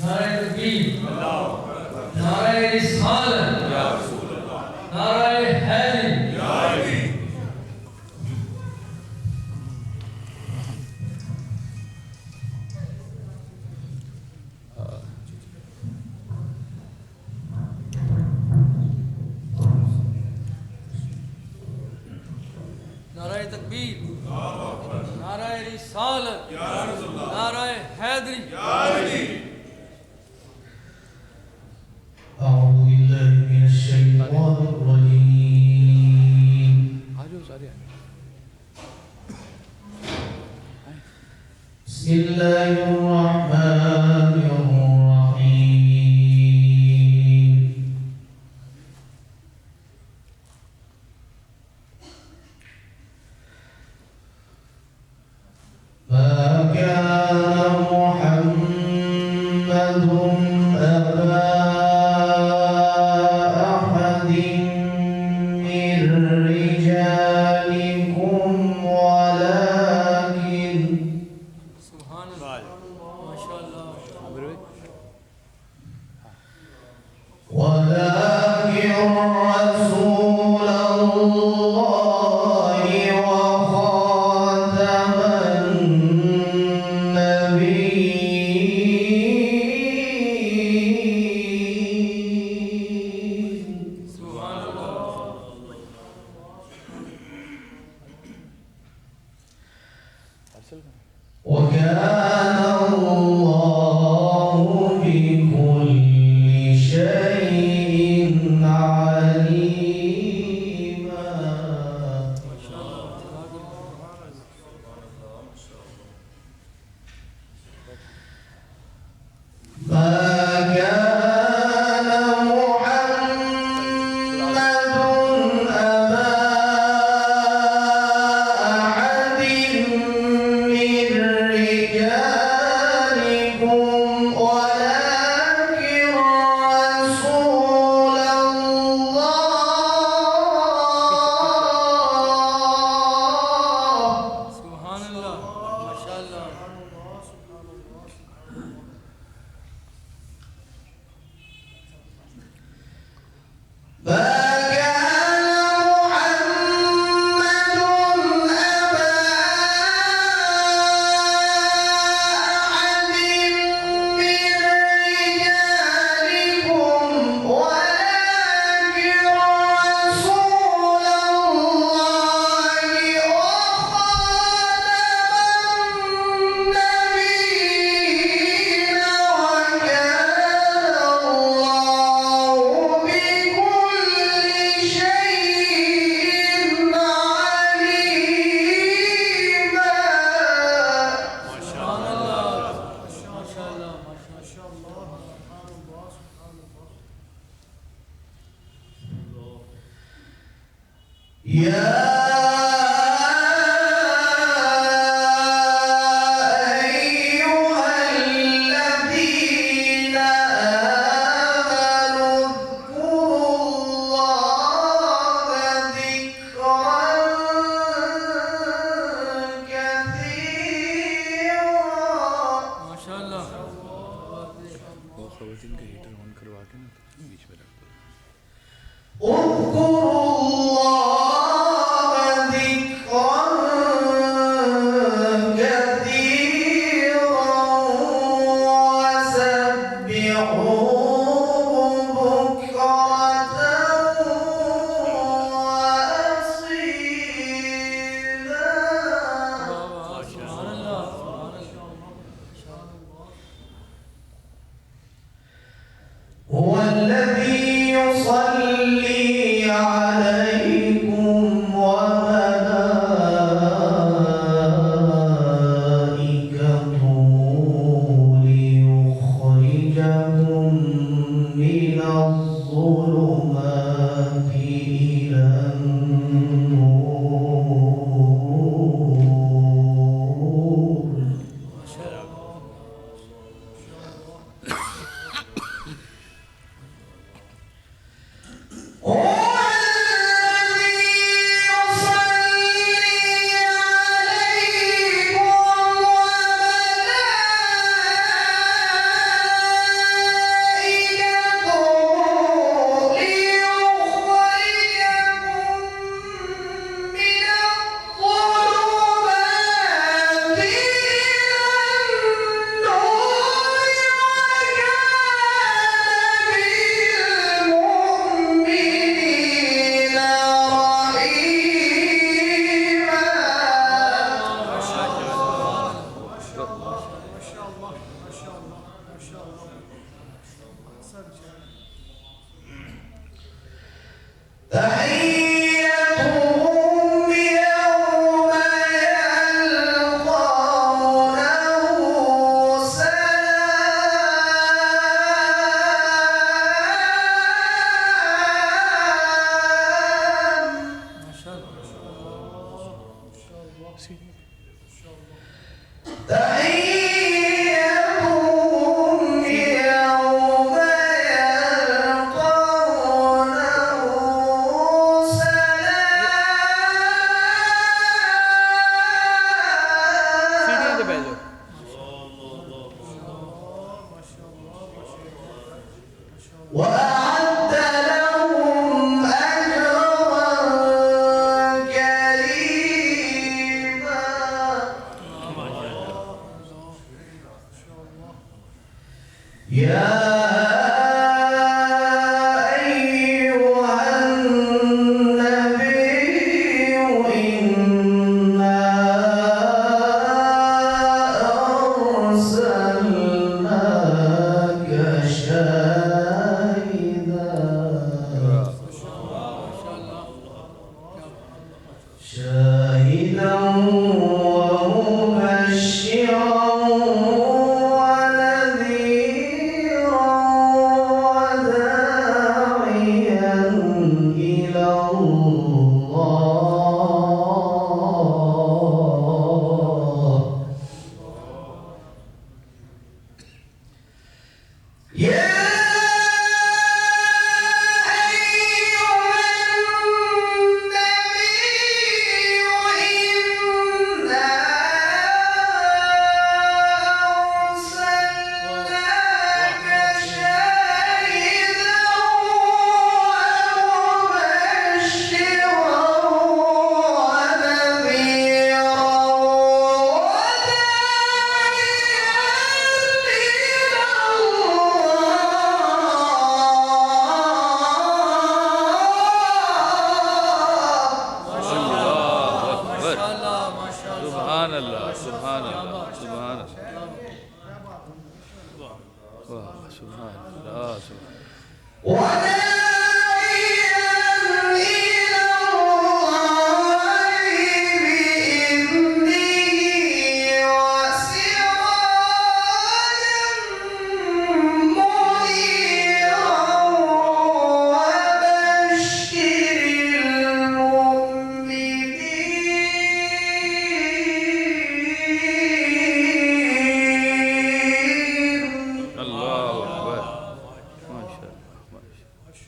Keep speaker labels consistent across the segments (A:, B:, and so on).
A: नारे तकबीर, नारे रिसालत, नारे हैदरी, नारे तकबीर, नारे रिसालत, नारे हैदरी।
B: أعوذ بالله من الشيطان الرجيم. بسم الله الرحمن الرحيم. ما كان محمد أبا أحد من رجالكم ولكن
A: सुभान अल्लाह, माशाअल्लाह,
B: ولكن رسول الله وخاتم النبيين.
A: सुभान अल्लाह,
B: وكان الله بكل شيء عليما. ما كان محمد أبا أحد من رجالكم ولكن رسول الله.
A: सुभान अल्लाह, माशाअल्लाह,
B: ما كان محمد أبا أحد من رجالكم ولكن رسول الله وخاتم النبيين. وكان الله بكل شيء عليما.
A: सुभान अल्लाह, माशाअल्लाह, माशाअल्लाह,
B: يا أيها الذين آمنوا اذكروا الله ذكرا كثيرا.
A: माशाअल्लाह,
C: वो खवतिन का हीटर ऑन करवा के ना बीच में रख दो।
B: اذكروا الله ذكرا كثيرا وسبحوه بكرة وأصيلا.
A: सुभान अल्लाह, सुभान अल्लाह,
B: هو الذي يصلي عليكم وملائكته ليخرجكم من الظلمات إلى النور. تحيتهم يوم يلقونه سلام.
A: ما شاء الله.
B: تحيتهم يوم يلقونه
C: सीढ़ियों
B: سلام.
C: पे बैठ जाओ
B: وأعد لهم أجرا كريما. يا أيها النبي إنا أرسلناك شاهدا ومبشرا ونذيرا وداعيا إلى الله. يا
C: सुभान अल्लाह सुभान अल्लाह सुभान अल्लाह वाह सुभान अल्लाह सुभान
B: وداعيا إلى الله بإذنه وسراجا منيرا وبشر المؤمنين.
C: अल्लाह अकबर माशाअल्लाह माशाअल्लाह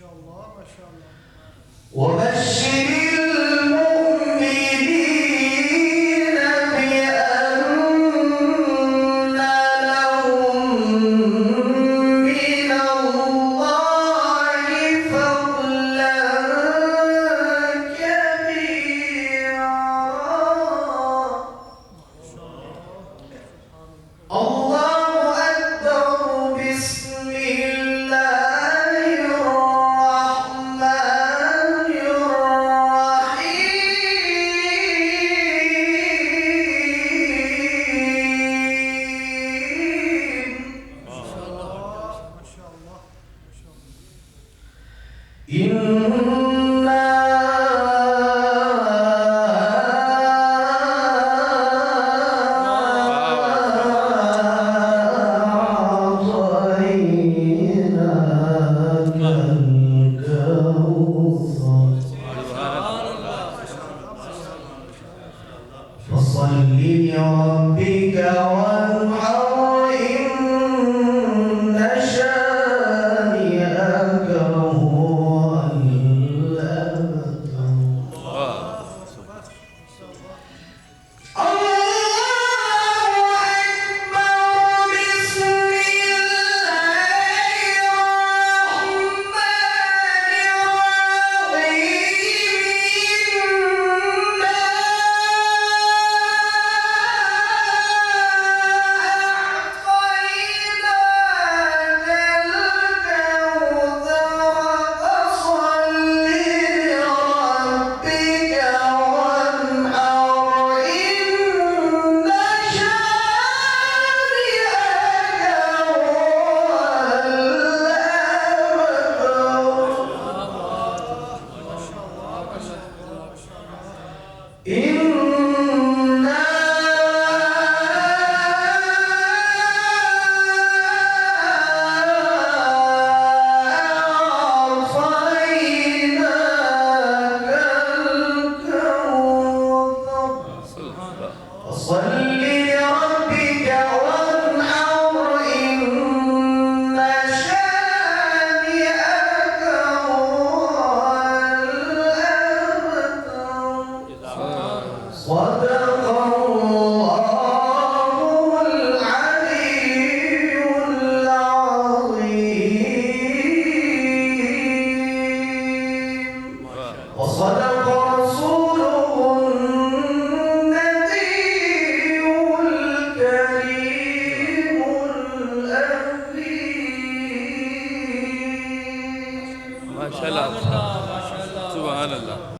C: माशाल्लाह
A: माशाल्लाह
C: सुभान अल्लाह